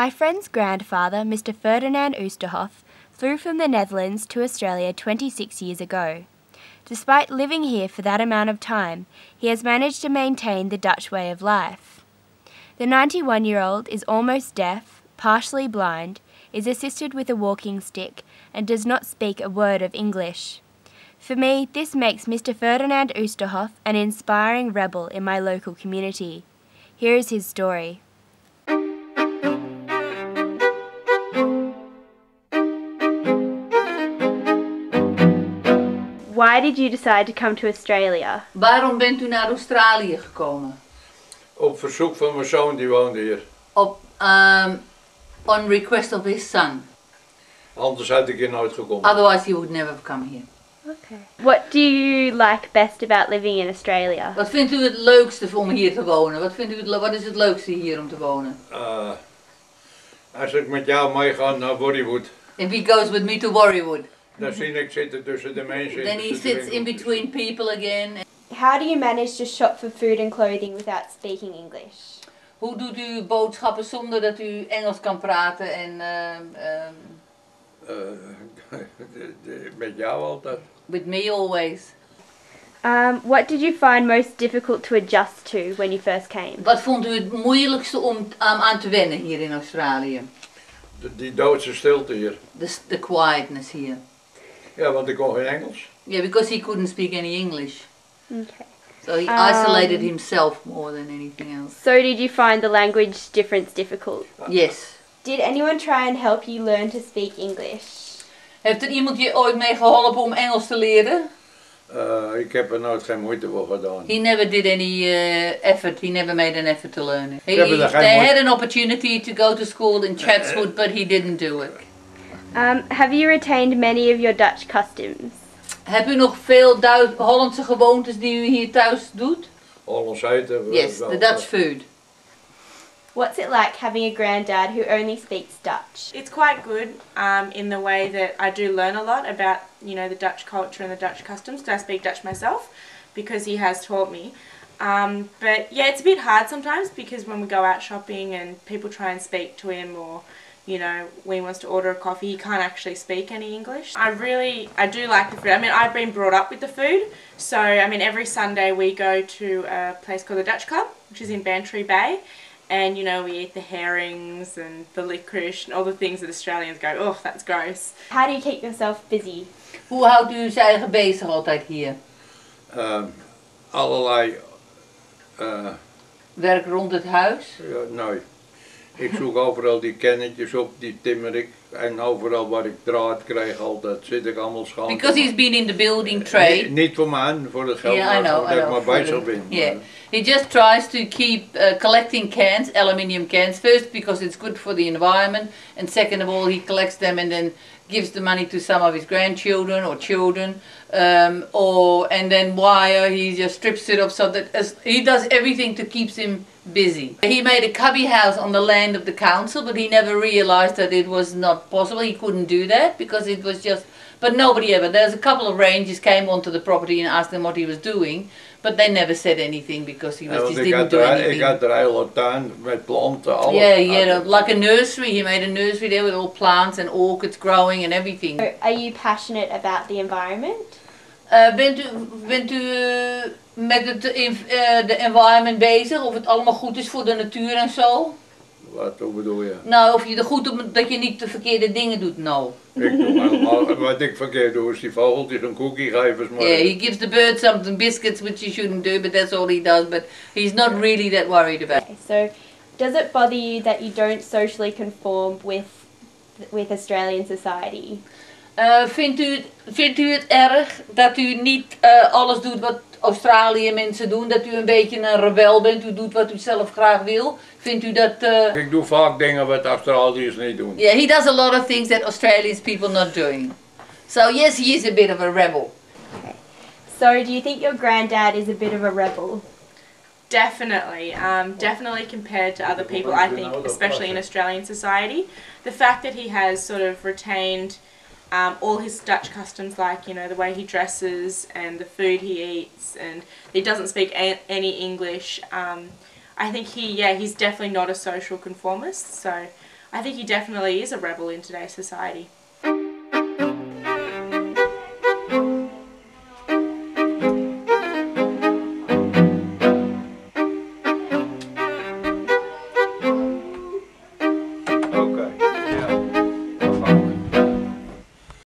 My friend's grandfather, Mr. Ferdinand Oosterhoff, flew from the Netherlands to Australia 26 years ago. Despite living here for that amount of time, he has managed to maintain the Dutch way of life. The 91-year-old is almost deaf, partially blind, is assisted with a walking stick, and does not speak a word of English. For me, this makes Mr. Ferdinand Oosterhoff an inspiring rebel in my local community. Here is his story. Why did you decide to come to Australia? Waarom bent u naar Australië gekomen? Op verzoek van mijn zoon, die woonde hier. On request of his son. Anders had ik hier nooit gekomen. Otherwise he would never have come here. Okay. What do you like best about living in Australia? Wat vindt u het leukste om hier te wonen? Wat is het leukste hier om te wonen? Als ik met jou meega naar Borriewood. If he goes with me to Warriewood. Dan zie ik zitten tussen de mensen. Then he sits in between people again. How do you manage to shop for food and clothing without speaking English? Hoe doet u boodschappen zonder dat u Engels kan praten en met jou altijd. with me always. What did you find most difficult to adjust to when you first came? Wat vond u het moeilijkste om aan te wennen hier in Australië? Die doodse stilte hier. The quietness here. Ja, want ik kon geen Engels. Yeah, because he couldn't speak any English. Okay. So he isolated himself more than anything else. So did you find the language difference difficult? Yes. Did anyone try and help you learn to speak English? Heeft er iemand je ooit mee geholpen om Engels te leren? Ik heb er nooit geen moeite voor gedaan. He never did any effort. He never made an effort to learn it. They had an opportunity to go to school in Chatswood, but he didn't do it. Have you retained many of your Dutch customs? Heb u nog veel Hollandse gewoontes die u hier thuis doet? Hollands eten. Yes, the Dutch food. What's it like having a granddad who only speaks Dutch? It's quite good in the way that I do learn a lot about, you know, the Dutch culture and the Dutch customs, because I speak Dutch myself, because he has taught me. But yeah, it's a bit hard sometimes, because when we go out shopping and people try and speak to him, or you know, when he wants to order a coffee, he can't actually speak any English. I do like the food. I mean, I've been brought up with the food, so I mean, every Sunday we go to a place called the Dutch Club, which is in Bantry Bay. And you know, we eat the herrings and the licorice and all the things that Australians go, oh, that's gross. How do you keep yourself busy? Hoe houdt u zijn eigen bezig altijd hier? Allerlei. Werk rond het huis? Ja, nee. Ik zoek overal die kennetjes op, die timmer ik. En overal waar ik draad krijg, altijd zit ik allemaal schoon. Because he's been in the building trade. Niet voor mij, voor het geld, Yeah, dat ik maar bezig ben. Yeah. He just tries to keep collecting cans, aluminium cans, first because it's good for the environment, and second of all he collects them and then gives the money to some of his grandchildren or children, and then wire, he just strips it off so that he does everything to keep him busy. He made a cubby house on the land of the council, but he never realized that it was not possible. He couldn't do that because it was just, but nobody ever. There's a couple of rangers came onto the property and asked him what he was doing, but they never said anything because he just didn't do anything. Ik had er hele tuin met planten, alles. Yeah, yeah, like a nursery. He made a nursery there with all plants and orchids growing and everything. So are you passionate about the environment? Bent u met de environment bezig? Of het allemaal goed is voor de natuur en zo? Hoe bedoel je? Nou, of je er goed op, dat je niet de verkeerde dingen doet, nou. Ik doe helemaal, wat ik verkeerd doe is die vogeltjes een koekje geven. Yeah, he gives the bird some biscuits which he shouldn't do, but that's all he does, but he's not really that worried about it. Okay, so does it bother you that you don't socially conform with Australian society? Vindt u het erg dat u niet alles doet wat Australië mensen doen, dat u een beetje een rebel bent, u doet wat u zelf graag wil? Vindt u dat... Ik doe vaak dingen wat Australiërs niet doen. Yeah, he does a lot of things that Australian people not doing. So yes, he is a bit of a rebel. Okay. So do you think your granddad is a bit of a rebel? Definitely, definitely compared to other people, I think, especially in Australian society. The fact that he has sort of retained all his Dutch customs, like, you know, the way he dresses and the food he eats, and he doesn't speak any English. I think he's definitely not a social conformist, so I think he definitely is a rebel in today's society.